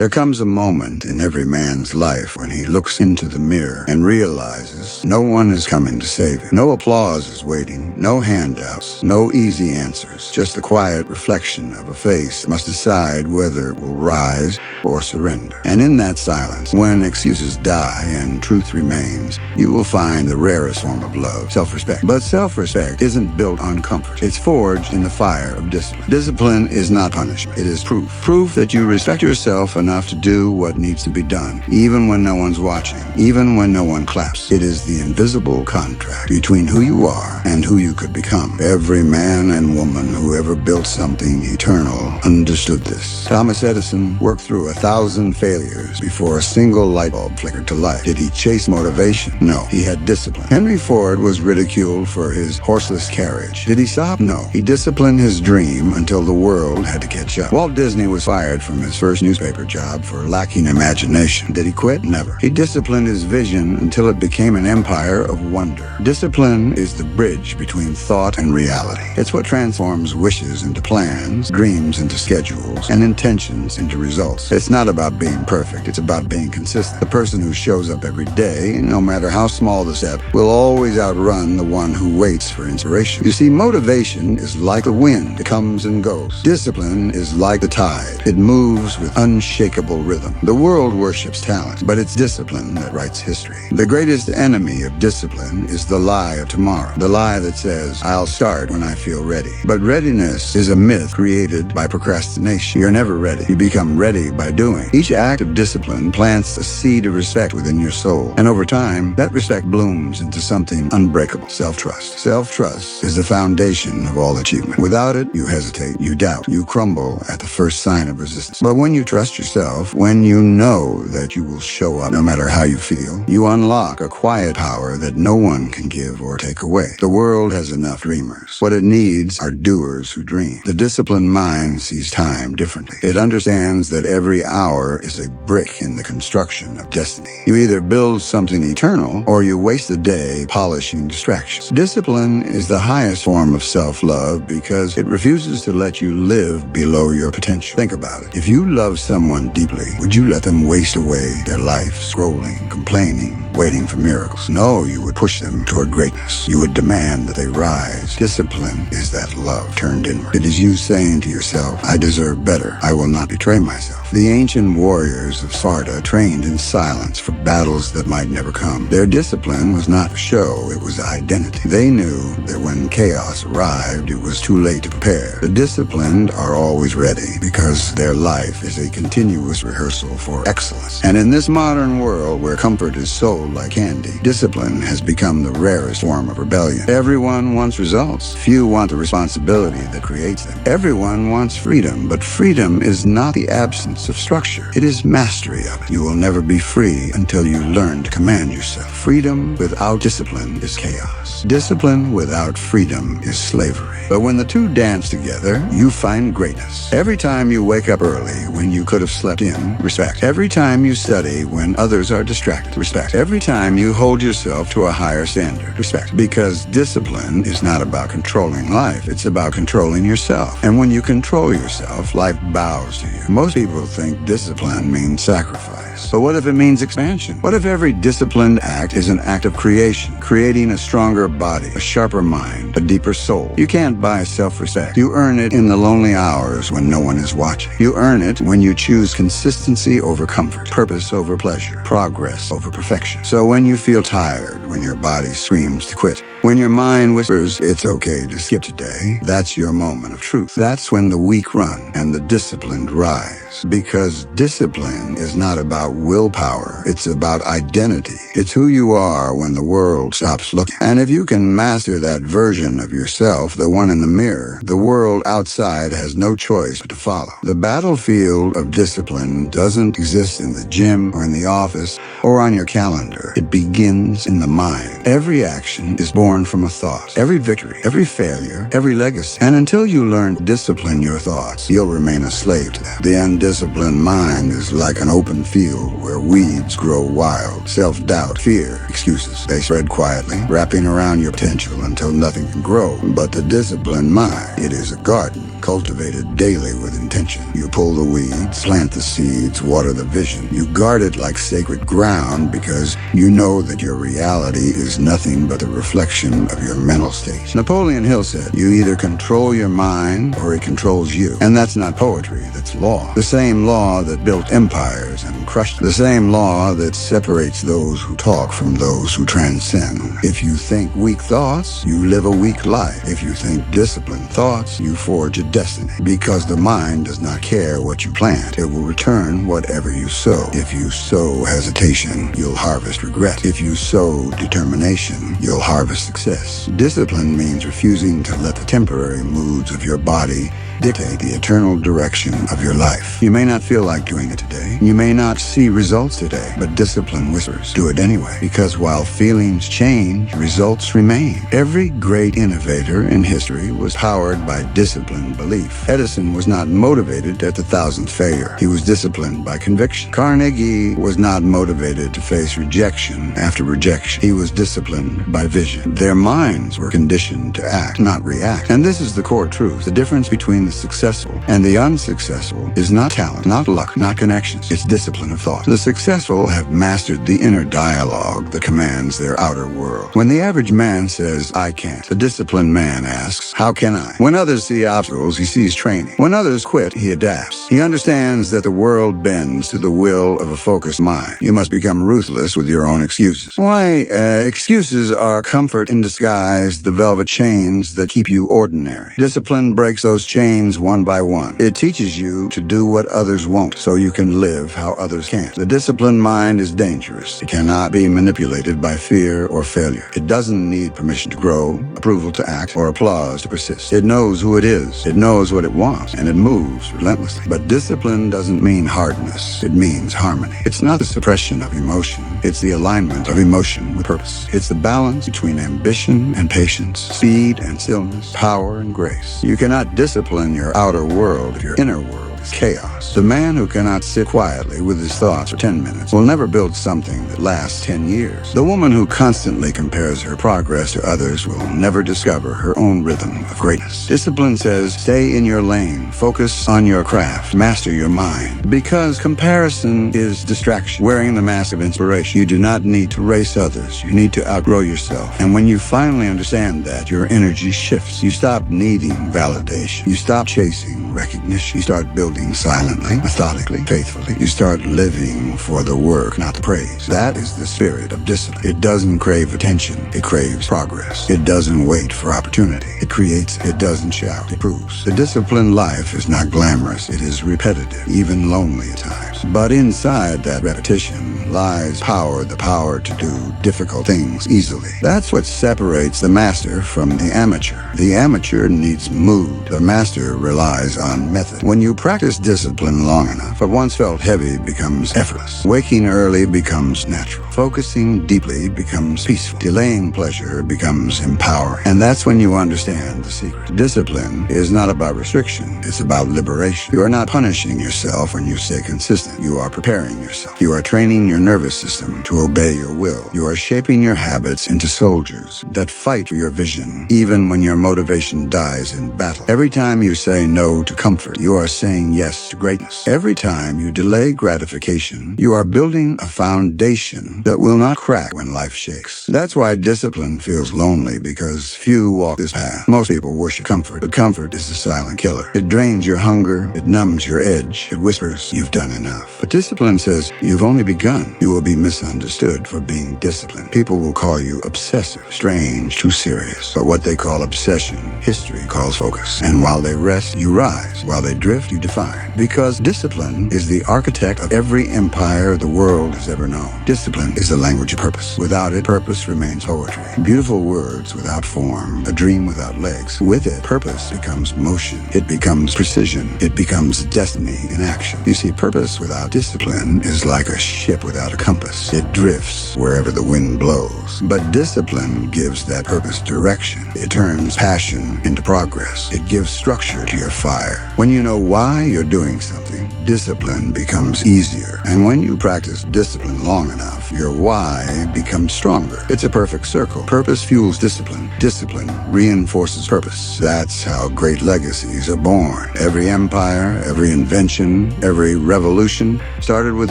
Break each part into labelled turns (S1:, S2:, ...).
S1: There comes a moment in every man's life when he looks into the mirror and realizes no one is coming to save him. No applause is waiting, no handouts, no easy answers, just the quiet reflection of a face that must decide whether it will rise or surrender. And in that silence, when excuses die and truth remains, you will find the rarest form of love, self-respect. But self-respect isn't built on comfort. It's forged in the fire of discipline. Discipline is not punishment. It is proof. Proof that you respect yourself enough to do what needs to be done, even when no one's watching, even when no one claps. It is the invisible contract between who you are and who you could become. Every man and woman who ever built something eternal understood this. Thomas Edison worked through 1,000 failures before a single light bulb flickered to life. Did he chase motivation? No, he had discipline. Henry Ford was ridiculed for his horseless carriage. Did he stop? No, he disciplined his dream until the world had to catch up. Walt Disney was fired from his first newspaper job for lacking imagination. Did he quit? Never. He disciplined his vision until it became an empire of wonder. Discipline is the bridge between thought and reality. It's what transforms wishes into plans, dreams into schedules, and intentions into results. It's not about being perfect. It's about being consistent. The person who shows up every day, no matter how small the step, will always outrun the one who waits for inspiration. You see, motivation is like the wind. It comes and goes. Discipline is like the tide. It moves with unshakable rhythm. The world worships talent, but it's discipline that writes history. The greatest enemy of discipline is the lie of tomorrow. The lie that says, I'll start when I feel ready. But readiness is a myth created by procrastination. You're never ready. You become ready by doing. Each act of discipline plants a seed of respect within your soul. And over time, that respect blooms into something unbreakable. Self-trust. Self-trust is the foundation of all achievement. Without it, you hesitate, you doubt, you crumble at the first sign of resistance. But when you trust yourself, when you know that you will show up no matter how you feel, you unlock a quiet power that no one can give or take away. The world has enough dreamers. What it needs are doers who dream. The disciplined mind sees time differently. It understands that every hour is a brick in the construction of destiny. You either build something eternal or you waste the day polishing distractions. Discipline is the highest form of self-love because it refuses to let you live below your potential. Think about it. If you love someone deeply, would you let them waste away their life scrolling, complaining, waiting for miracles? No, you would push them toward greatness. You would demand that they rise. Discipline is that love turned inward. It is you saying to yourself, I deserve better. I will not betray myself. The ancient warriors of Sparta trained in silence for battles that might never come. Their discipline was not show, it was identity. They knew that when chaos arrived, it was too late to prepare. The disciplined are always ready because their life is a continuous rehearsal for excellence. And in this modern world where comfort is sold like candy, discipline has become the rarest form of rebellion. Everyone wants results. Few want the responsibility that creates them. Everyone wants freedom, but freedom is not the absence of structure. It is mastery of it. You will never be free until you learn to command yourself. Freedom without discipline is chaos. Discipline without freedom is slavery. But when the two dance together, you find greatness. Every time you wake up early when you could have slept in, respect. Every time you study when others are distracted, respect. Every time you hold yourself to a higher standard, respect. Because discipline is not about controlling life, it's about controlling yourself. And when you control yourself, life bows to you. Most people think discipline means sacrifice. But what if it means expansion? What if every disciplined act is an act of creation, creating a stronger body, a sharper mind, a deeper soul? You can't buy self-respect. You earn it in the lonely hours when no one is watching. You earn it when you choose consistency over comfort, purpose over pleasure, progress over perfection. So when you feel tired, when your body screams to quit, when your mind whispers it's okay to skip today, that's your moment of truth. That's when the weak run and the disciplined rise. Because discipline is not about willpower, it's about identity. It's who you are when the world stops looking. And if you can master that version of yourself, the one in the mirror, the world outside has no choice but to follow. The battlefield of discipline doesn't exist in the gym or in the office or on your calendar. It begins in the mind. Every action is born from a thought. Every victory, every failure, every legacy. And until you learn to discipline your thoughts, you'll remain a slave to them. The undisciplined mind is like an open field where weeds grow wild. Self-doubt, fear, excuses. They spread quietly, wrapping around your potential until nothing can grow. But the disciplined mind, it is a garden cultivated daily with intention. You pull the weeds, plant the seeds, water the vision. You guard it like sacred ground because you know that your reality is nothing but a reflection of your mental state. Napoleon Hill said, you either control your mind or it controls you. And that's not poetry, that's law. The same law that built empires and crushed them. The same law that separates those who talk from those who transcend. If you think weak thoughts, you live a weak life. If you think disciplined thoughts, you forge a destiny. Because the mind does not care what you plant. It will return whatever you sow. If you sow hesitation, you'll harvest regret. If you sow determination, you'll harvest success. Discipline means refusing to let the temporary moods of your body dictate the eternal direction of your life. You may not feel like doing it today. You may not see results today, but discipline whispers, do it anyway. Because while feelings change, results remain. Every great innovator in history was powered by disciplined belief. Edison was not motivated at the 1000th failure. He was disciplined by conviction. Carnegie was not motivated to face rejection after rejection. He was disciplined by vision. Their minds were conditioned to act, not react. And this is the core truth. The difference between the successful and the unsuccessful is not talent, not luck, not connections. It's discipline of thought. The successful have mastered the inner dialogue that commands their outer world. When the average man says, I can't, the disciplined man asks, how can I? When others see obstacles, he sees training. When others quit, he adapts. He understands that the world bends to the will of a focused mind. You must become ruthless with your own excuses. Why? Excuses are comfort in disguise, the velvet chains that keep you ordinary. Discipline breaks those chains one by one. It teaches you to do what others won't so you can live how others can't. The disciplined mind is dangerous. It cannot be manipulated by fear or failure. It doesn't need permission to grow, approval to act, or applause to persist. It knows who it is. It knows what it wants, and it moves relentlessly. But discipline doesn't mean hardness. It means harmony. It's not the suppression of emotion. It's the alignment of emotion with purpose. It's the balance between ambition and patience, speed and stillness, power and grace. You cannot discipline your outer world if your inner world is chaos. The man who cannot sit quietly with his thoughts for 10 minutes will never build something that lasts 10 years. The woman who constantly compares her progress to others will never discover her own rhythm of greatness. Discipline says, stay in your lane, focus on your craft, master your mind. Because comparison is distraction. Wearing the mask of inspiration, you do not need to race others. You need to outgrow yourself. And when you finally understand that, your energy shifts. You stop needing validation. You stop chasing recognition. You start building silently, methodically, faithfully. You start living for the work, not the praise. That is the spirit of discipline. It doesn't crave attention. It craves progress. It doesn't wait for opportunity. It creates. It doesn't shout. It proves. The disciplined life is not glamorous. It is repetitive, even lonely at times. But inside that repetition lies power, the power to do difficult things easily. That's what separates the master from the amateur. The amateur needs mood. The master relies on method. When you practice discipline long enough, what once felt heavy becomes effortless. Waking early becomes natural. Focusing deeply becomes peaceful. Delaying pleasure becomes empowering. And that's when you understand the secret. Discipline is not about restriction. It's about liberation. You are not punishing yourself when you stay consistent. You are preparing yourself. You are training your nervous system to obey your will. You are shaping your habits into soldiers that fight for your vision, even when your motivation dies in battle. Every time you say no to comfort, you are saying yes to greatness. Every time you delay gratification, you are building a foundation that will not crack when life shakes. That's why discipline feels lonely, because few walk this path. Most people worship comfort, but comfort is a silent killer. It drains your hunger, it numbs your edge, it whispers, you've done enough. But discipline says, you've only begun. You will be misunderstood for being disciplined. People will call you obsessive, strange, too serious. But what they call obsession, history calls focus. And while they rest, you rise. While they drift, you define. Because discipline is the architect of every empire the world has ever known. Discipline is the language of purpose. Without it, purpose remains poetry. Beautiful words without form, a dream without legs. With it, purpose becomes motion. It becomes precision. It becomes destiny in action. You see, purpose without discipline is like a ship without a compass. It drifts wherever the wind blows. But discipline gives that purpose direction. It turns passion into progress. It gives structure to your fire. When you know why you're doing something, discipline becomes easier. And when you practice discipline long enough, life, your why becomes stronger. It's a perfect circle. Purpose fuels discipline. Discipline reinforces purpose. That's how great legacies are born. Every empire, every invention, every revolution started with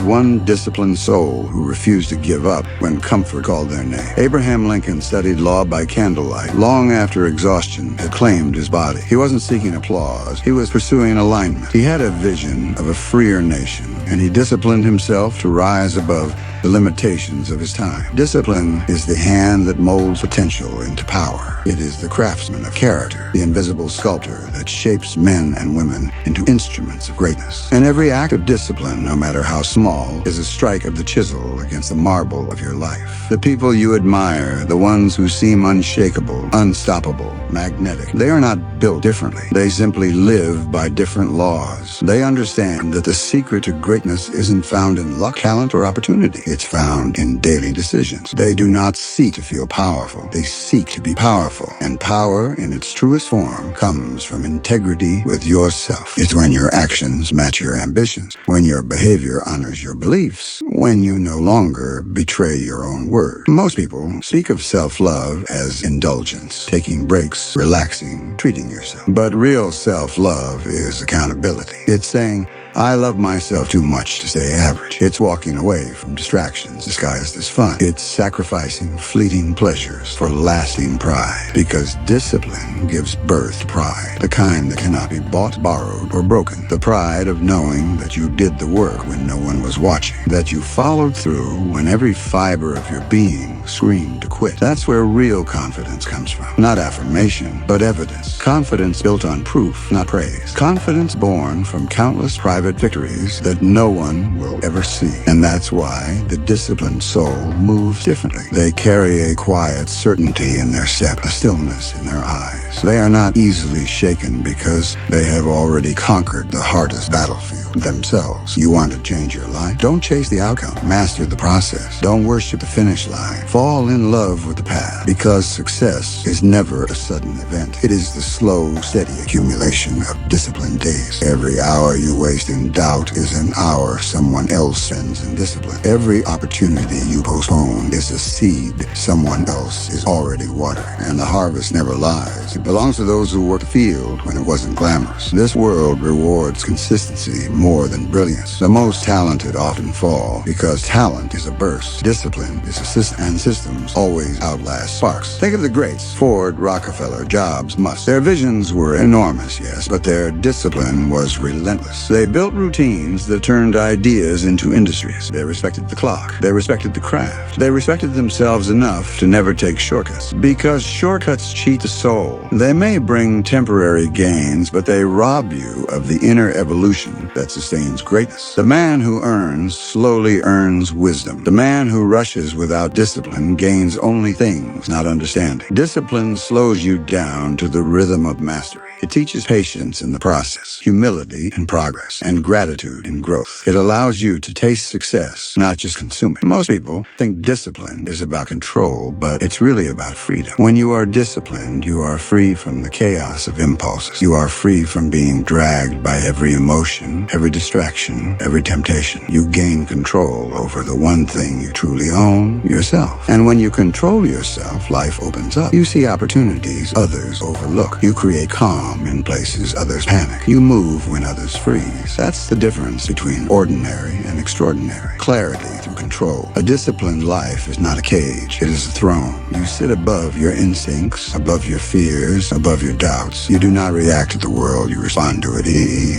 S1: one disciplined soul who refused to give up when comfort called their name. Abraham Lincoln studied law by candlelight long after exhaustion had claimed his body. He wasn't seeking applause. He was pursuing alignment. He had a vision of a freer nation, and he disciplined himself to rise above the limitations of his time. Discipline is the hand that molds potential into power. It is the craftsman of character, the invisible sculptor that shapes men and women into instruments of greatness. And every act of discipline, no matter how small, is a strike of the chisel against the marble of your life. The people you admire, the ones who seem unshakable, unstoppable, magnetic, they are not built differently. They simply live by different laws. They understand that the secret to greatness isn't found in luck, talent, or opportunity. It's found in daily decisions. They do not seek to feel powerful. They seek to be powerful. And power, in its truest form, comes from integrity with yourself. It's when your actions match your ambitions, when your behavior honors your beliefs, when you no longer betray your own word. Most people speak of self-love as indulgence, taking breaks, relaxing, treating yourself. But real self-love is accountability. It's saying, I love myself too much to stay average. It's walking away from distractions disguised as fun. It's sacrificing fleeting pleasures for lasting pride. Because discipline gives birth to pride, the kind that cannot be bought, borrowed, or broken. The pride of knowing that you did the work when no one was watching, that you followed through when every fiber of your being screamed to quit. That's where real confidence comes from. Not affirmation, but evidence. Confidence built on proof, not praise. Confidence born from countless private victories that no one will ever see. And that's why the disciplined soul moves differently. They carry a quiet certainty in their step, a stillness in their eyes. They are not easily shaken because they have already conquered the hardest battlefield, themselves. You want to change your life? Don't chase the outcome. Master the process. Don't worship the finish line. Fall in love with the path, because success is never a sudden event. It is the slow, steady accumulation of disciplined days. Every hour you waste in doubt is an hour someone else spends in discipline. Every opportunity you postpone is a seed someone else is already watering. And the harvest never lies. It belongs to those who worked the field when it wasn't glamorous. This world rewards consistency more than brilliance. The most talented often fall because talent is a burst. Discipline is a system, and systems always outlast sparks. Think of the greats: Ford, Rockefeller, Jobs, Musk. Their visions were enormous, yes, but their discipline was relentless. They built routines that turned ideas into industries. They respected the clock. They respected the craft. They respected themselves enough to never take shortcuts, because shortcuts cheat the soul. They may bring temporary gains, but they rob you of the inner evolution that sustains greatness. The man who earns slowly earns wisdom. The man who rushes without discipline gains only things, not understanding. Discipline slows you down to the rhythm of mastery. It teaches patience in the process, humility in progress, and gratitude in growth. It allows you to taste success, not just consume it. Most people think discipline is about control, but it's really about freedom. When you are disciplined, you are free from the chaos of impulses. You are free from being dragged by every emotion, every distraction, every temptation. You gain control over the one thing you truly own, yourself. And when you control yourself, life opens up. You see opportunities others overlook. You create calm in places others panic. You move when others freeze. That's the difference between ordinary and extraordinary. Clarity through control. A disciplined life is not a cage. It is a throne. You sit above your instincts, above your fears, above your doubts. You do not react to the world. You respond to it.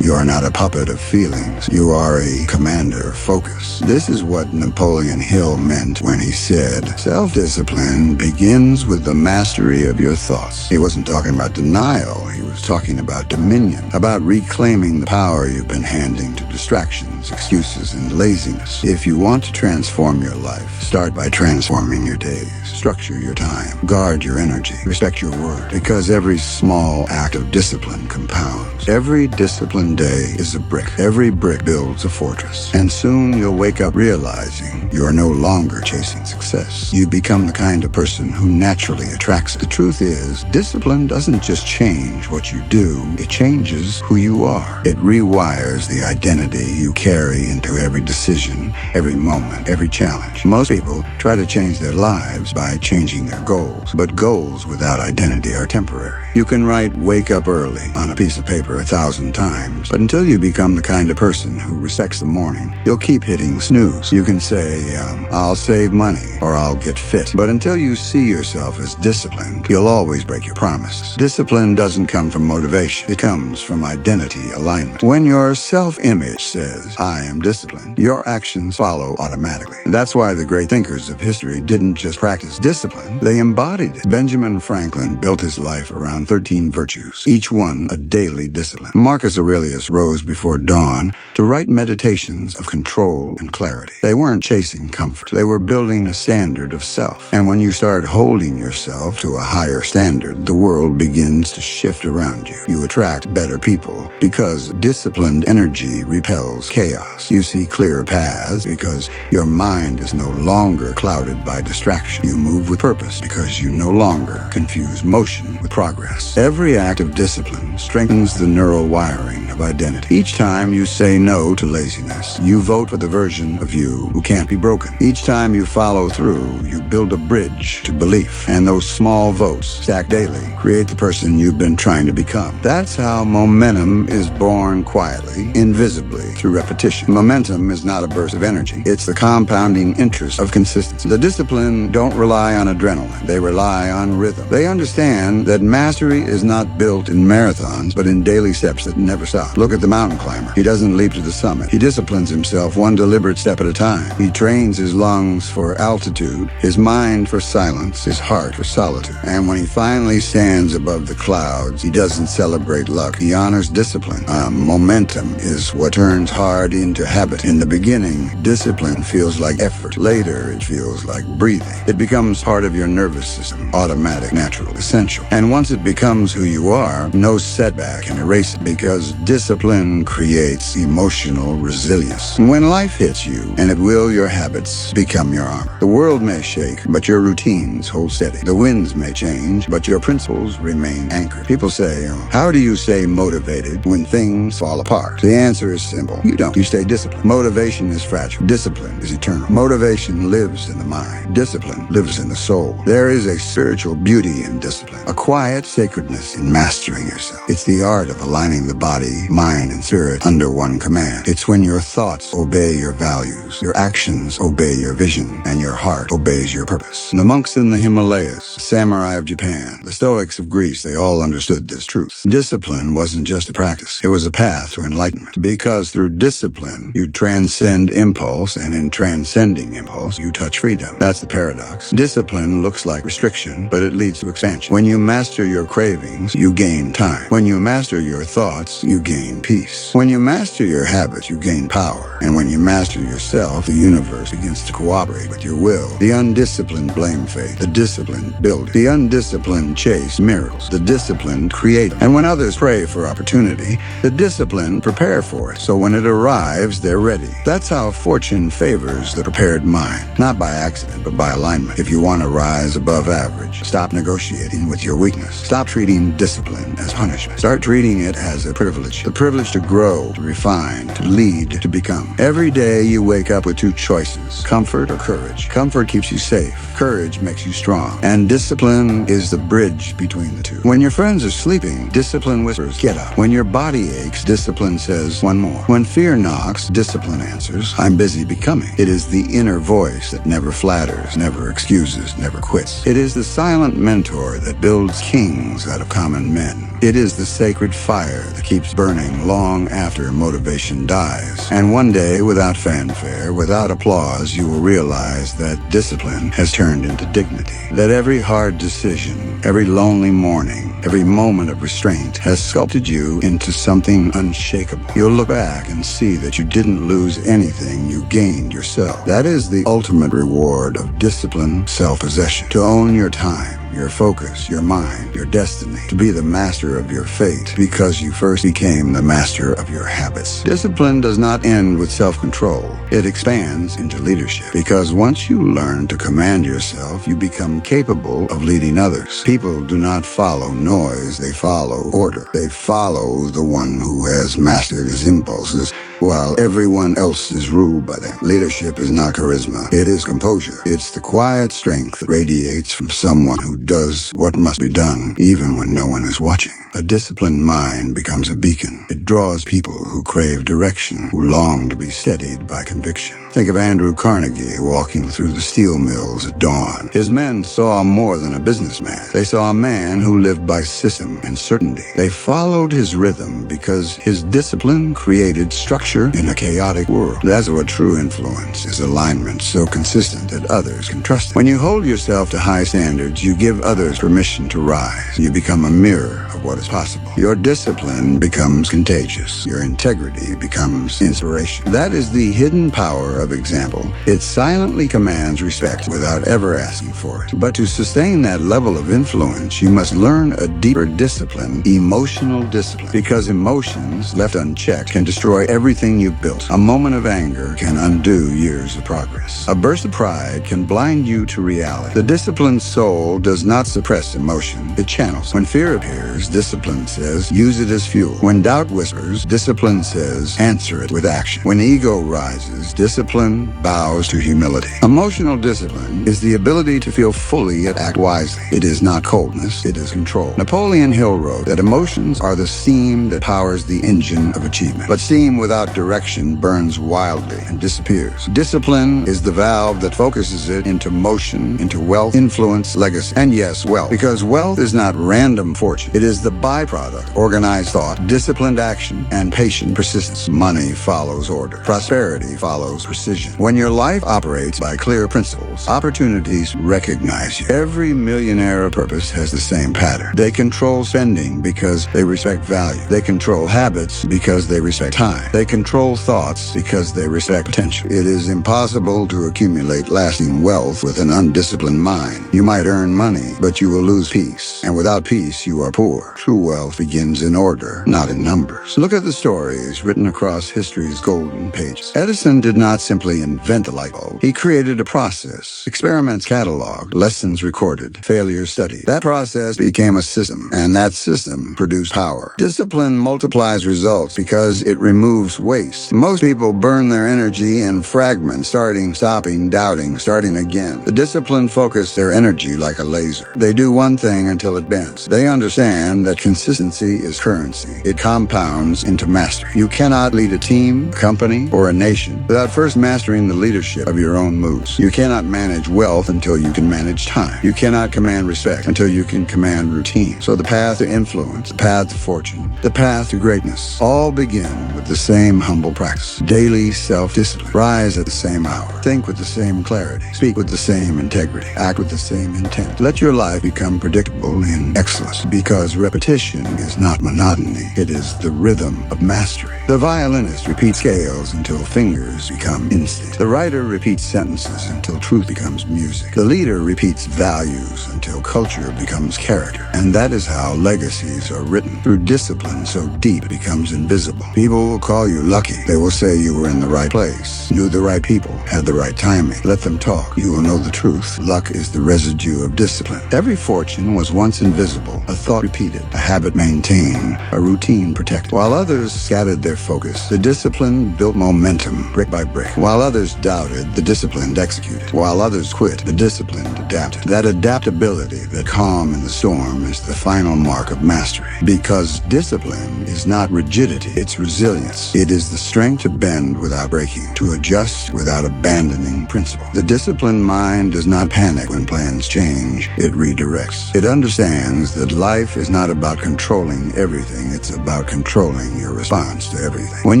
S1: You are not a puppet of feelings. You are a commander of focus. This is what Napoleon Hill meant when he said, self-discipline begins with the mastery of your thoughts. He wasn't talking about denial. He was talking about dominion, about reclaiming the power you've been handing to distractions, excuses, and laziness. If you want to transform your life, start by transforming your days. Structure your time. Guard your energy. Respect your word. Because every small act of discipline compounds. Every disciplined day is a brick. Every brick builds a fortress. And soon you'll wake up realizing you are no longer chasing success. You become the kind of person who naturally attracts it. The truth is, discipline doesn't just change what you do, it changes who you are. It rewires the identity you carry into every decision, every moment, every challenge. Most people try to change their lives by changing their goals, but goals without identity are temporary. You can write "wake up early" on a piece of paper 1,000 times, but until you become the kind of person who respects the morning, you'll keep hitting snooze. You can say, "I'll save money," or "I'll get fit," but until you see yourself as disciplined, you'll always break your promises. Discipline doesn't come from motivation. It comes from identity alignment. When your self-image says, "I am disciplined," your actions follow automatically. That's why the great thinkers of history didn't just practice discipline, they embodied it. Benjamin Franklin built his life around 13 virtues, each one a daily discipline. Marcus Aurelius rose before dawn to write meditations of control and clarity. They weren't chasing comfort. They were building a standard of self. And when you start holding yourself to a higher standard, the world begins to shift around you. You attract better people because disciplined energy repels chaos. You see clear paths because your mind is no longer clouded by distraction. You move with purpose because you no longer confuse motion with progress. Every act of discipline strengthens the neural wiring of identity. Each time you say no to laziness, you vote for the version of you who can't be broken. Each time you follow through, you build a bridge to belief. And those small votes, stacked daily, create the person you've been trying to become. That's how momentum is born quietly, invisibly, through repetition. Momentum is not a burst of energy. It's the compounding interest of consistency. The discipline don't rely on adrenaline. They rely on rhythm. They understand that mastery is not built in marathons, but in daily steps that never stop. Look at the mountain climber. He doesn't leap to the summit. He disciplines himself one deliberate step at a time. He trains his lungs for altitude, his mind for silence, his heart for solitude. And when he finally stands above the clouds, he doesn't celebrate luck. He honors discipline. Momentum is what turns hard into habit. In the beginning, discipline feels like effort. Later, it feels like breathing. It becomes part of your nervous system, automatic, natural, essential. And once it becomes who you are, no setback can erase it, because discipline creates emotional resilience. When life hits you, and it will, your habits become your armor. The world may shake, but your routines hold steady. The winds may change, but your principles remain anchored. People say, "How do you stay motivated when things fall apart?" The answer is simple. You don't. You stay disciplined. Motivation is fragile. Discipline is eternal. Motivation lives in the mind. Discipline lives in the soul. There is a spiritual beauty in discipline, a quiet sacredness in mastering yourself. It's the art of aligning the body, mind, and spirit under one command. It's when your thoughts obey your values, your actions obey your vision, and your heart obeys your purpose. The monks in the Himalayas, the samurai of Japan, the Stoics of Greece, they all understood this truth. Discipline wasn't just a practice. It was a path to enlightenment. Because through discipline, you transcend impulse, and in transcending impulse, you touch freedom. That's the paradox. Discipline looks like restriction, but it leads to expansion. When you master your cravings, you gain time. When you master your thoughts, you gain peace. When you master your habits, you gain power. And when you master yourself, the universe begins to cooperate with your will. The undisciplined blame fate. The disciplined build. The undisciplined chase miracles. The disciplined create. And when others pray for opportunity, the disciplined prepare for it. So when it arrives, they're ready. That's how fortune favors the prepared mind. Not by accident, but by alignment. If you want to rise above average, stop negotiating with your weakness. Stop treating discipline as punishment. Start treating it as a privilege. The privilege to grow, to refine, to lead, to become. Every day you wake up with two choices: comfort or courage. Comfort keeps you safe. Courage makes you strong. And discipline is the bridge between the two. When your friends are sleeping, discipline whispers, "Get up." When your body aches, discipline says, "One more." When fear knocks, discipline answers, "I'm busy becoming." It is the inner voice that never flatters, never excuses, never quits. It is the silent mentor that builds kings out of common men. It is the sacred fire that keeps burning long after motivation dies. And one day, without fanfare, without applause, you will realize that discipline has turned into dignity. That every hard decision, every lonely morning, every moment of restraint has sculpted you into something unshakable. You'll look back and see that you didn't lose anything, you gained yourself. That is the ultimate reward of discipline, self-possession. To own your time, your focus, your mind, your destiny. To be the master of your fate because you first became the master of your habits. Discipline does not end with self-control. It expands into leadership. Because once you learn to command yourself, you become capable of leading others. People do not follow noise, they follow order. They follow the one who has mastered his impulses while everyone else is ruled by them. Leadership is not charisma. It is composure. It's the quiet strength that radiates from someone who does what must be done, even when no one is watching. A disciplined mind becomes a beacon. It draws people who crave direction, who long to be steadied by conviction. Think of Andrew Carnegie walking through the steel mills at dawn. His men saw more than a businessman. They saw a man who lived by system and certainty. They followed his rhythm because his discipline created structure in a chaotic world. That's what true influence is, alignment so consistent that others can trust it. When you hold yourself to high standards, you give others permission to rise. You become a mirror of what is possible. Your discipline becomes contagious. Your integrity becomes inspiration. That is the hidden power of example. It silently commands respect without ever asking for it. But to sustain that level of influence, you must learn a deeper discipline, emotional discipline, because emotions left unchecked can destroy everything you've built. A moment of anger can undo years of progress. A burst of pride can blind you to reality. The disciplined soul does not suppress emotion. It channels. When fear appears, discipline says, use it as fuel. When doubt whispers, discipline says, answer it with action. When ego rises, discipline bows to humility. Emotional discipline is the ability to feel fully yet act wisely. It is not coldness, it is control. Napoleon Hill wrote that emotions are the steam that powers the engine of achievement. But steam without direction burns wildly and disappears. Discipline is the valve that focuses it into motion, into wealth, influence, legacy, and yes, wealth. Because wealth is not random fortune. It is the byproduct, organized thought, disciplined action, and patient persistence. Money follows order. Prosperity follows precision. When your life operates by clear principles, opportunities recognize you. Every millionaire of purpose has the same pattern. They control spending because they respect value. They control habits because they respect time. They control thoughts because they respect potential. It is impossible to accumulate lasting wealth with an undisciplined mind. You might earn money, but you will lose peace. And without peace, you are poor. True wealth begins in order, not in numbers. Look at the stories written across history's golden pages. Edison did not simply invent the light bulb. He created a process. Experiments cataloged, lessons recorded, failures studied. That process became a system, and that system produced power. Discipline multiplies results because it removes waste. Most people burn their energy in fragments, starting, stopping, doubting, starting again. The disciplined focus their energy like a laser. They do one thing until it bends. They understand that consistency is currency. It compounds into mastery. You cannot lead a team, a company, or a nation without first mastering the leadership of your own moves. You cannot manage wealth until you can manage time. You cannot command respect until you can command routine. So the path to influence, the path to fortune, the path to greatness all begin with the same humble practice. Daily self-discipline. Rise at the same hour. Think with the same clarity. Speak with the same integrity. Act with the same intent. Let your life become predictable in excellence, because repetition is not monotony. It is the rhythm of mastery. The violinist repeats scales until fingers become instinct. The writer repeats sentences until truth becomes music. The leader repeats values until culture becomes character. And that is how legacies are written, through discipline so deep it becomes invisible. People will call you lucky. They will say you were in the right place, knew the right people, had the right timing. Let them talk. You will know the truth. Luck is the residue of discipline. Every fortune was once invisible, a thought repeated, a habit maintained, a routine protected. While others scattered their focus, the discipline built momentum brick by brick. While others doubted, the disciplined executed. While others quit, the disciplined adapted. That adaptability, that calm in the storm, is the final mark of mastery. Because discipline is not rigidity, it's resilience. It is the strength to bend without breaking, to adjust without abandoning principle. The disciplined mind does not panic when plans change. It redirects. It understands that life is not about controlling everything. It's about controlling your response to everything. When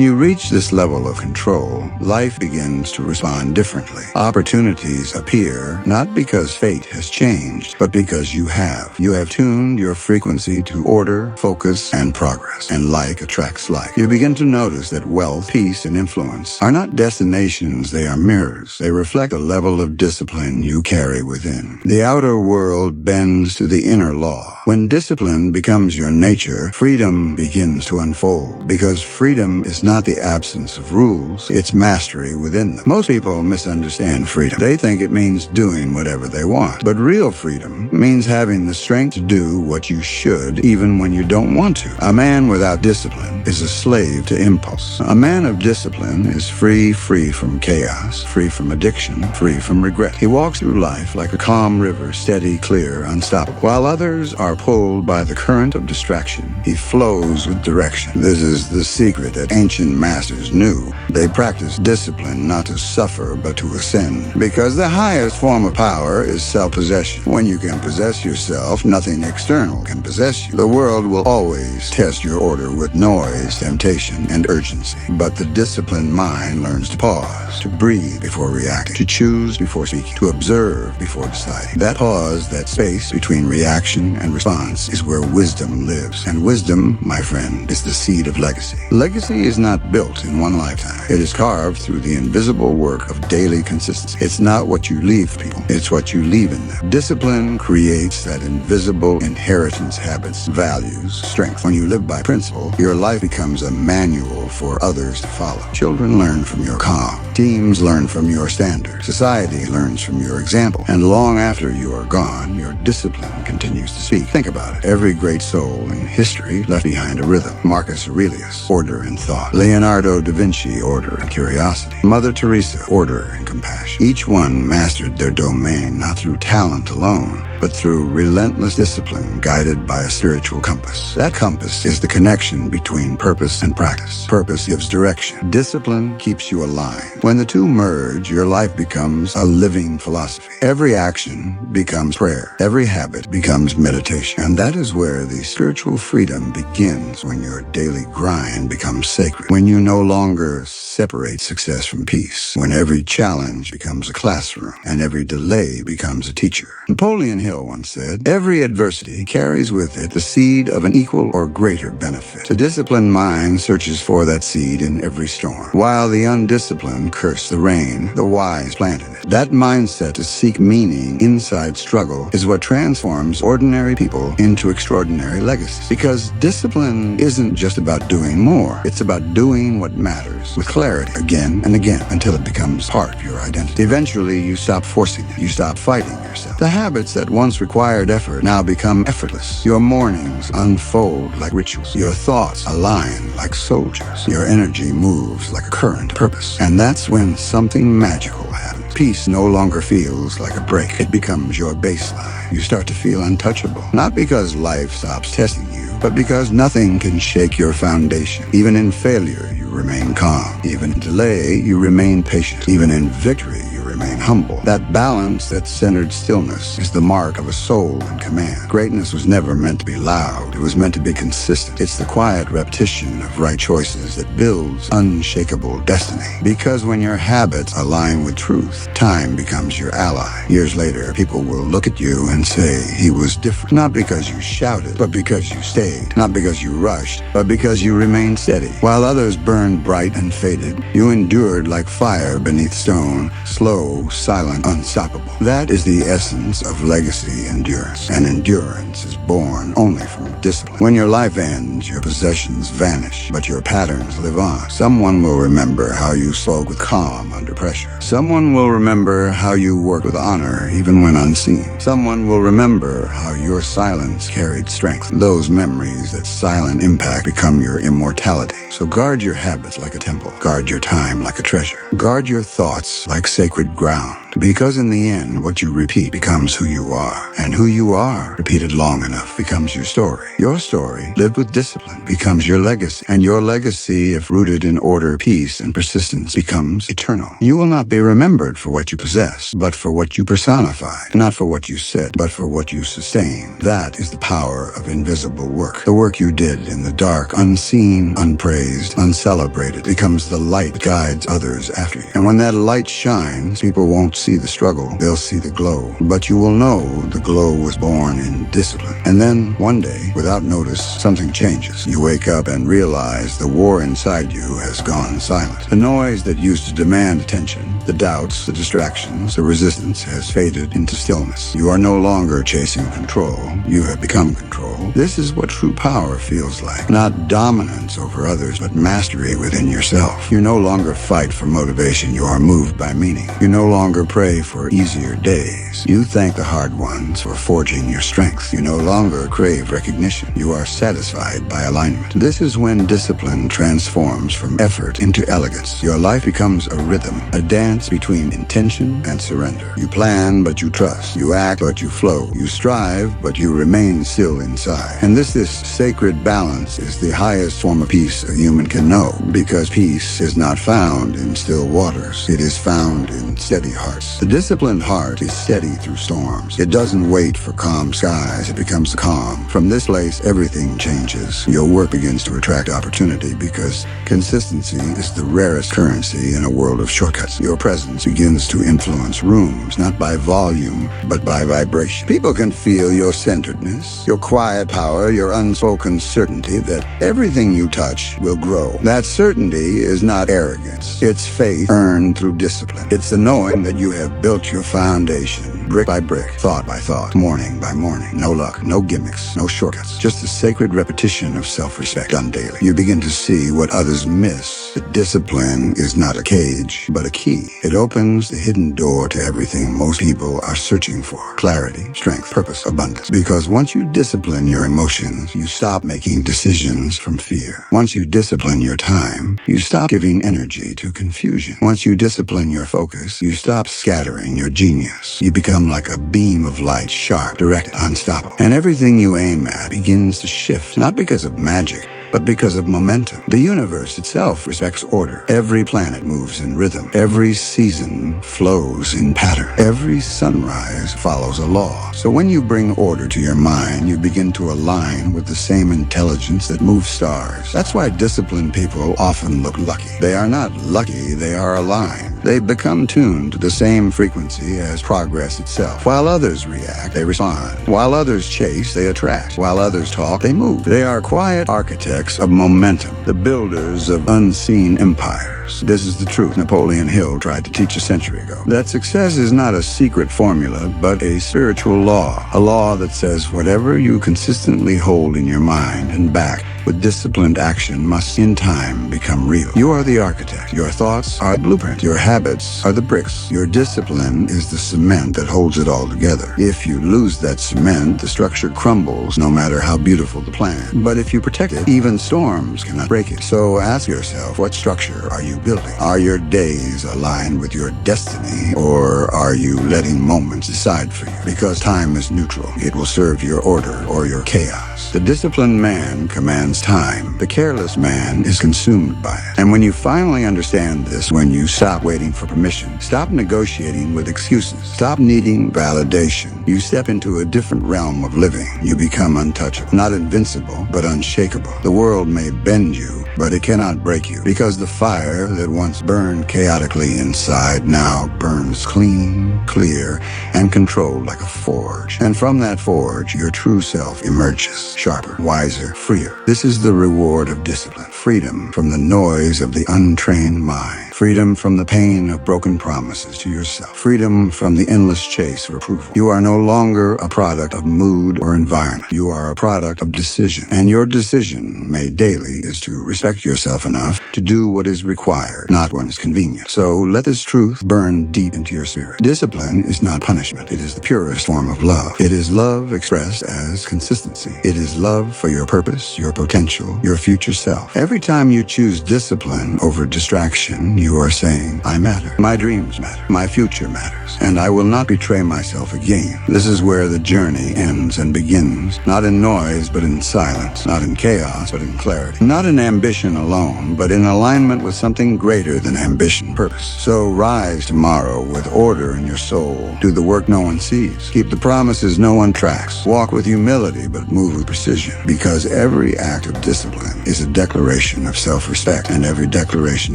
S1: you reach this level of control, life begins to respond differently. Opportunities appear not because fate has changed, but because you have. You have tuned your frequency to order, focus, and progress. And like attracts like. You begin to notice that wealth, peace, and influence are not destinations, they are mirrors. They reflect the level of discipline you carry within. The outer world bends to the inner law. When discipline becomes your nature, freedom begins to unfold, because freedom is not the absence of rules, it's mastery within them. Most people misunderstand freedom. They think it means doing whatever they want. But real freedom means having the strength to do what you should, even when you don't want to. A man without discipline is a slave to impulse. A man of discipline is free from chaos, free from addiction, free from regret. He walks through life like a calm river, steady, clear, unstoppable. While others are pulled by the current of distraction, he flows with direction. This is the secret that ancient masters knew. They practiced discipline not to suffer, but to ascend. Because the highest form of power is self-possession. When you can possess yourself, nothing external can possess you. The world will always test your order with noise, temptation, and urgency. But the disciplined mind learns to pause, to breathe before reacting, to choose before speaking, to observe before deciding. That pause, that space between reaction and response, is where wisdom lives. And wisdom, my friend, is the seed of legacy. Legacy is not built in one lifetime. It is carved through the invisible work of daily consistency. It's not what you leave people, it's what you leave in them. Discipline creates that invisible inheritance, habits, values, strength. When you live by principle, your life becomes a manual for others to follow. Children learn from your calm. Teams learn from your standards. Society learns from your example. And long after you are gone, your discipline continues to speak. Think about it. Every great soul in history left behind a rhythm. Marcus Aurelius, order and thought. Leonardo da Vinci, order and curiosity. Mother Teresa, order and compassion. Each one mastered their domain not through talent alone, but through relentless discipline guided by a spiritual compass. That compass is the connection between purpose and practice. Purpose gives direction. Discipline keeps you aligned. When the two merge, your life becomes a living philosophy. Every action becomes prayer. Every habit becomes meditation. And that is where the spiritual freedom begins, when your daily grind becomes sacred. When you no longer separate success from peace. When every challenge becomes a classroom and every delay becomes a teacher. Napoleon Hill once said, "Every adversity carries with it the seed of an equal or greater benefit." The disciplined mind searches for that seed in every storm, while the undisciplined curse the rain the wise planted it. That mindset to seek meaning inside struggle is what transforms ordinary people into extraordinary legacies. Because discipline isn't just about doing more, it's about doing what matters with clarity again and again until it becomes part of your identity. Eventually, you stop forcing it. You stop fighting yourself. The habits that once required effort now become effortless. Your mornings unfold like rituals. Your thoughts align like soldiers. Your energy moves like a current of purpose. And that's when something magical happens. Peace no longer feels like a break. It becomes your baseline. You start to feel untouchable. Not because life stops testing you, but because nothing can shake your foundation. Even in failure, you remain calm. Even in delay, you remain patient. Even in victory, you remain humble. That balance, that centered stillness, is the mark of a soul in command. Greatness was never meant to be loud. It was meant to be consistent. It's the quiet repetition of right choices that builds unshakable destiny. Because when your habits align with truth, time becomes your ally. Years later, people will look at you and say, "He was different." Not because you shouted, but because you stayed. Not because you rushed, but because you remained steady. While others burned bright and faded, you endured like fire beneath stone, slow, silent, unstoppable. That is the essence of legacy endurance. And endurance is born only from discipline. When your life ends, your possessions vanish, but your patterns live on. Someone will remember how you spoke with calm under pressure. Someone will remember how you worked with honor even when unseen. Someone will remember how your silence carried strength. Those memories, that silent impact, become your immortality. So guard your habits like a temple. Guard your time like a treasure. Guard your thoughts like sacred ground. Because in the end, what you repeat becomes who you are. And who you are, repeated long enough, becomes your story. Your story, lived with discipline, becomes your legacy. And your legacy, if rooted in order, peace, and persistence, becomes eternal. You will not be remembered for what you possess, but for what you personified. Not for what you said, but for what you sustained. That is the power of invisible work. The work you did in the dark, unseen, unpraised, uncelebrated, becomes the light that guides others after you. And when that light shines, people won't see the struggle, they'll see the glow. But you will know the glow was born in discipline. And then, one day, without notice, something changes. You wake up and realize the war inside you has gone silent. The noise that used to demand attention, the doubts, the distractions, the resistance has faded into stillness. You are no longer chasing control. You have become control. This is what true power feels like. Not dominance over others, but mastery within yourself. You no longer fight for motivation. You are moved by meaning. You no longer pray for easier days. You thank the hard ones for forging your strength. You no longer crave recognition. You are satisfied by alignment. This is when discipline transforms from effort into elegance. Your life becomes a rhythm, a dance between intention and surrender. You plan, but you trust. You act, but you flow. You strive, but you remain still inside. And this sacred balance is the highest form of peace a human can know, because peace is not found in still waters. It is found in steady hearts. The disciplined heart is steady through storms. It doesn't wait for calm skies. It becomes calm. From this place, everything changes. Your work begins to attract opportunity because consistency is the rarest currency in a world of shortcuts. Your presence begins to influence rooms, not by volume, but by vibration. People can feel your centeredness, your quiet power, your unspoken certainty that everything you touch will grow. That certainty is not arrogance. It's faith earned through discipline. It's the knowing that you have built your foundation, brick by brick, thought by thought, morning by morning. No luck, no gimmicks, no shortcuts. Just the sacred repetition of self-respect done daily. You begin to see what others miss. That discipline is not a cage, but a key. It opens the hidden door to everything most people are searching for. Clarity, strength, purpose, abundance. Because once you discipline your emotions, you stop making decisions from fear. Once you discipline your time, you stop giving energy to confusion. Once you discipline your focus, you stop scattering your genius. You become like a beam of light, sharp, direct, unstoppable. And everything you aim at begins to shift, not because of magic, but because of momentum. The universe itself respects order. Every planet moves in rhythm. Every season flows in pattern. Every sunrise follows a law. So when you bring order to your mind, you begin to align with the same intelligence that moves stars. That's why disciplined people often look lucky. They are not lucky, they are aligned. They become tuned to the same frequency as progress itself. While others react, they respond. While others chase, they attract. While others talk, they move. They are quiet architects of momentum, the builders of unseen empires. This is the truth Napoleon Hill tried to teach a century ago. That success is not a secret formula, but a spiritual law. A law that says whatever you consistently hold in your mind and back with disciplined action must in time become real. You are the architect. Your thoughts are the blueprint. Your habits are the bricks. Your discipline is the cement that holds it all together. If you lose that cement, the structure crumbles no matter how beautiful the plan. But if you protect it, even storms cannot break it. So ask yourself, what structure are you building? Are your days aligned with your destiny, or are you letting moments decide for you? Because time is neutral. It will serve your order or your chaos. The disciplined man commands time. The careless man is consumed by it. And when you finally understand this, when you stop waiting for permission, stop negotiating with excuses, stop needing validation, you step into a different realm of living. You become untouchable, not invincible, but unshakable. The world may bend you, but it cannot break you, because the fire that once burned chaotically inside now burns clean, clear, and controlled like a forge. And from that forge, your true self emerges, sharper, wiser, freer. This is the reward of discipline. Freedom from the noise of the untrained mind. Freedom from the pain of broken promises to yourself. Freedom from the endless chase for approval. You are no longer a product of mood or environment. You are a product of decision. And your decision made daily is to respect yourself enough to do what is required, not when it's convenient. So let this truth burn deep into your spirit. Discipline is not punishment. It is the purest form of love. It is love expressed as consistency. It is love for your purpose, your potential, your future self. Every time you choose discipline over distraction, you are saying, I matter. My dreams matter. My future matters. And I will not betray myself again. This is where the journey ends and begins. Not in noise, but in silence. Not in chaos, but in clarity. Not in ambition alone, but in alignment with something greater than ambition, purpose. So rise tomorrow with order in your soul. Do the work no one sees. Keep the promises no one tracks. Walk with humility, but move with precision. Because every act of discipline is a declaration of self-respect. And every declaration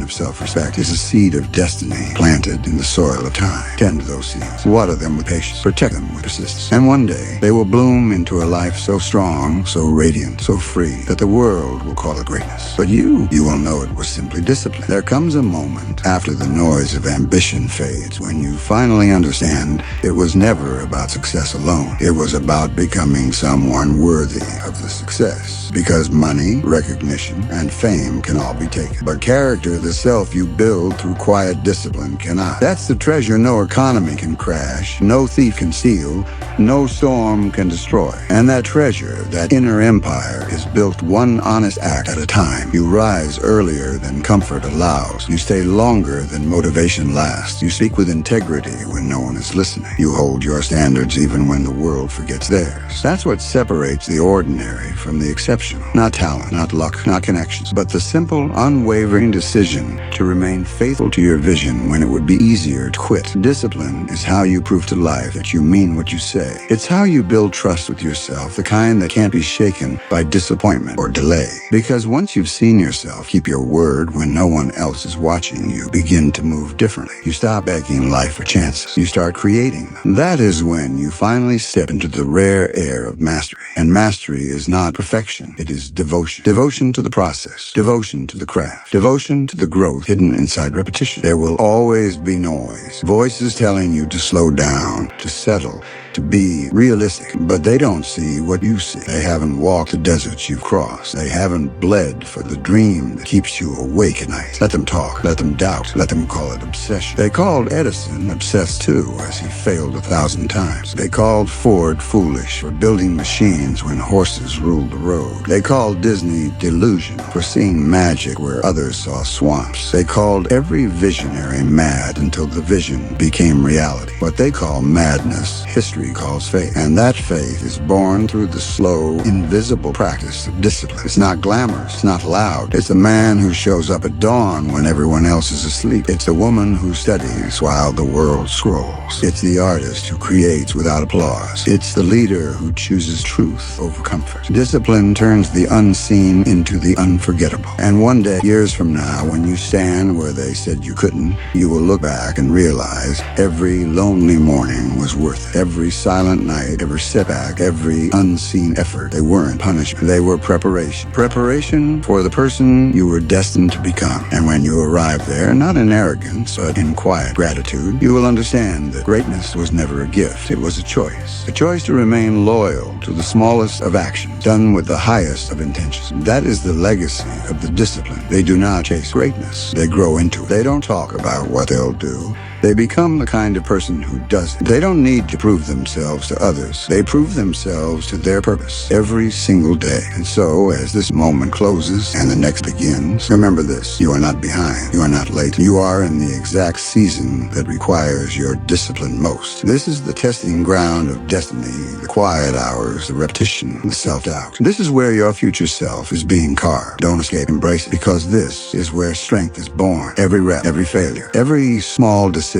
S1: of self-respect is is a seed of destiny planted in the soil of time. Tend to those seeds. Water them with patience. Protect them with persistence. And one day, they will bloom into a life so strong, so radiant, so free, that the world will call it greatness. But you will know it was simply discipline. There comes a moment after the noise of ambition fades when you finally understand it was never about success alone. It was about becoming someone worthy of the success. Because money, recognition, and fame can all be taken. But character, the self you build through quiet discipline, cannot. That's the treasure no economy can crash, no thief can steal, no storm can destroy. And that treasure, that inner empire, is built one honest act at a time. You rise earlier than comfort allows. You stay longer than motivation lasts. You speak with integrity when no one is listening. You hold your standards even when the world forgets theirs. That's what separates the ordinary from the exceptional. Not talent, not luck, not connections, but the simple, unwavering decision to remain faithful to your vision when it would be easier to quit. Discipline is how you prove to life that you mean what you say. It's how you build trust with yourself, the kind that can't be shaken by disappointment or delay. Because once you've seen yourself keep your word when no one else is watching, you begin to move differently. You stop begging life for chances. You start creating them. That is when you finally step into the rare air of mastery. And mastery is not perfection. It is devotion. Devotion to the process. Devotion to the craft. Devotion to the growth hidden inside repetition. There will always be noise. Voices telling you to slow down, to settle, to be realistic. But they don't see what you see. They haven't walked the deserts you've crossed. They haven't bled for the dream that keeps you awake at night. Let them talk. Let them doubt. Let them call it obsession. They called Edison obsessed too, as he failed 1,000 times. They called Ford foolish for building machines when horses ruled the road. They called Disney delusional for seeing magic where others saw swamps. They called every visionary mad until the vision became reality. What they call madness, history calls faith. And that faith is born through the slow, invisible practice of discipline. It's not glamorous. It's not loud. It's the man who shows up at dawn when everyone else is asleep. It's the woman who studies while the world scrolls. It's the artist who creates without applause. It's the leader who chooses truth over comfort. Discipline turns the unseen into the unforgettable. And one day, years from now, when you stand where they said you couldn't, you will look back and realize every lonely morning was worth it. Every silent night, every setback, every unseen effort. They weren't punishment. They were preparation. Preparation for the person you were destined to become. And when you arrive there, not in arrogance, but in quiet gratitude, you will understand that greatness was never a gift. It was a choice. A choice to remain loyal to the smallest of actions, done with the highest of intentions. That is the legacy of the discipline. They do not chase greatness. They grow into it. They don't talk about what they'll do. They become the kind of person who does it. They don't need to prove themselves to others. They prove themselves to their purpose every single day. And so, as this moment closes and the next begins, remember this: you are not behind. You are not late. You are in the exact season that requires your discipline most. This is the testing ground of destiny, the quiet hours, the repetition, the self-doubt. This is where your future self is being carved. Don't escape. Embrace it, because this is where strength is born. Every rep, every failure, every small decision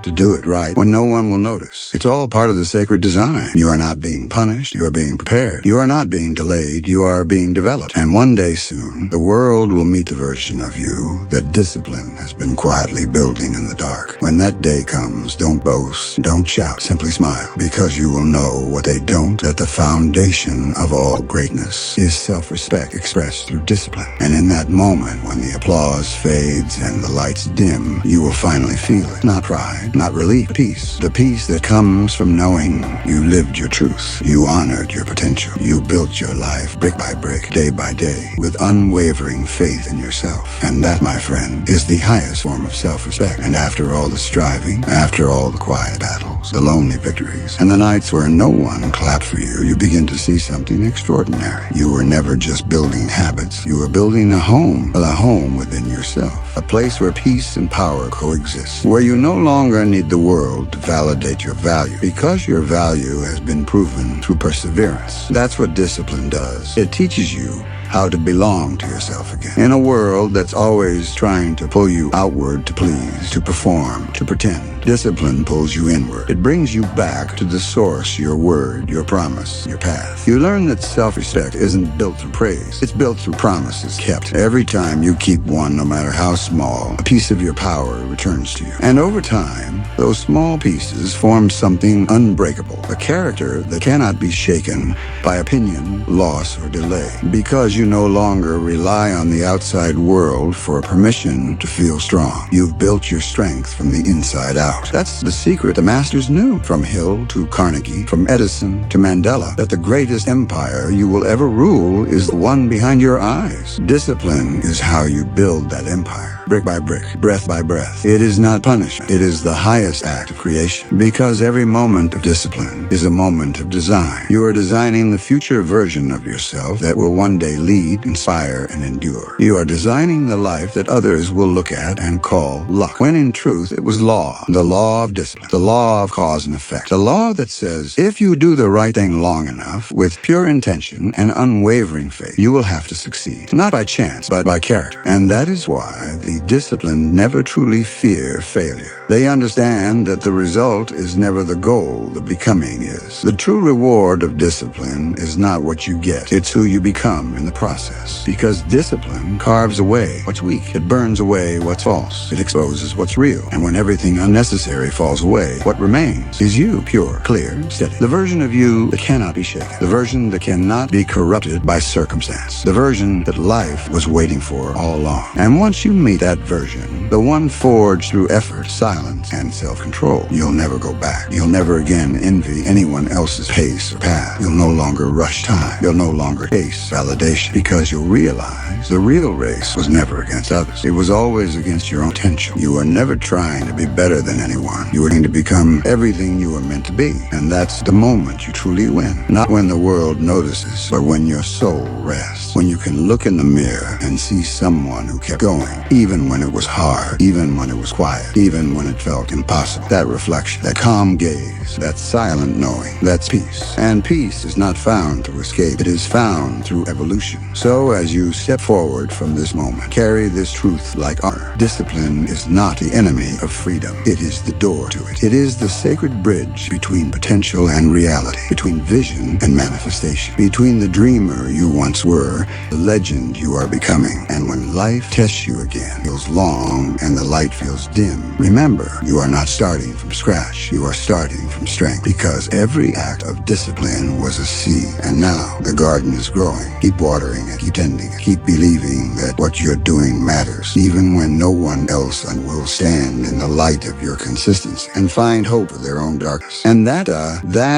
S1: to do it right when no one will notice. It's all part of the sacred design. You are not being punished. You are being prepared. You are not being delayed. You are being developed. And one day soon, the world will meet the version of you that discipline has been quietly building in the dark. When that day comes, don't boast. Don't shout. Simply smile, because you will know what they don't, that the foundation of all greatness is self-respect expressed through discipline. And in that moment, when the applause fades and the lights dim, you will finally feel it. Not pride, not relief, peace. The peace that comes from knowing you lived your truth. You honored your potential. You built your life brick by brick, day by day, with unwavering faith in yourself. And that, my friend, is the highest form of self-respect. And after all the striving, after all the quiet battles, the lonely victories, and the nights where no one clapped for you, you begin to see something extraordinary. You were never just building habits. You were building a home within yourself. A place where peace and power coexist. Where you no longer need the world to validate your value, because your value has been proven through perseverance. That's what discipline does. It teaches you how to belong to yourself again. In a world that's always trying to pull you outward to please, to perform, to pretend, discipline pulls you inward. It brings you back to the source, your word, your promise, your path. You learn that self-respect isn't built through praise. It's built through promises kept. Every time you keep one, no matter how small, a piece of your power returns to you. And over time, those small pieces form something unbreakable, a character that cannot be shaken by opinion, loss, or delay, because you no longer rely on the outside world for permission to feel strong. You've built your strength from the inside out. That's the secret the masters knew, from Hill to Carnegie, from Edison to Mandela, that the greatest empire you will ever rule is the one behind your eyes. Discipline is how you build that empire, brick by brick, breath by breath. It is not punishment. It is the highest act of creation, because every moment of discipline is a moment of design. You are designing the future version of yourself that will one day lead, inspire, and endure. You are designing the life that others will look at and call luck, when in truth it was law, the law of discipline, the law of cause and effect, the law that says if you do the right thing long enough, with pure intention and unwavering faith, you will have to succeed, not by chance, but by character. And that is why the disciplined never truly fear failure. They understand that the result is never the goal, the becoming is. The true reward of discipline is not what you get, it's who you become in the process. Because discipline carves away what's weak, it burns away what's false, it exposes what's real. And when everything unnecessary falls away, what remains is you, pure, clear, steady. The version of you that cannot be shaken, the version that cannot be corrupted by circumstance, the version that life was waiting for all along. And once you meet that version, the one forged through effort, silence, and self-control, you'll never go back. You'll never again envy anyone else's pace or path. You'll no longer rush time. You'll no longer chase validation, because you'll realize the real race was never against others. It was always against your own potential. You were never trying to be better than anyone. You were trying to become everything you were meant to be. And that's the moment you truly win. Not when the world notices, but when your soul rests. When you can look in the mirror and see someone who kept going, even when it was hard, even when it was quiet, even when it felt impossible. That reflection, that calm gaze, that silent knowing, that's peace. And peace is not found through escape. It is found through evolution. So as you step forward from this moment, carry this truth like armor. Discipline is not the enemy of freedom. It is the door to it. It is the sacred bridge between potential and reality, between vision and manifestation, between the dreamer you once were, the legend you are becoming. And when life tests you again, feels long and the light feels dim, remember, you are not starting from scratch. You are starting from strength, because every act of discipline was a seed, and now the garden is growing. Keep watering it, keep tending it, keep believing that what you're doing matters, even when no one else will stand in the light of your consistency and find hope in their own darkness. And that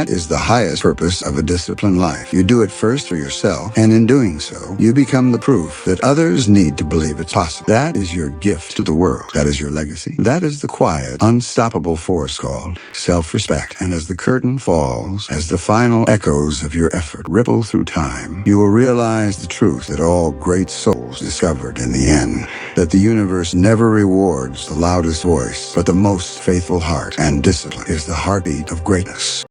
S1: is the highest purpose of a disciplined life. You do it first for yourself, and in doing so, you become the proof that others need to believe it's possible. That is your gift to the world. That is your legacy. That is the quiet, unstoppable force called self-respect. And as the curtain falls, as the final echoes of your effort ripple through time, you will realize the truth that all great souls discovered in the end, that the universe never rewards the loudest voice, but the most faithful heart, and discipline is the heartbeat of greatness.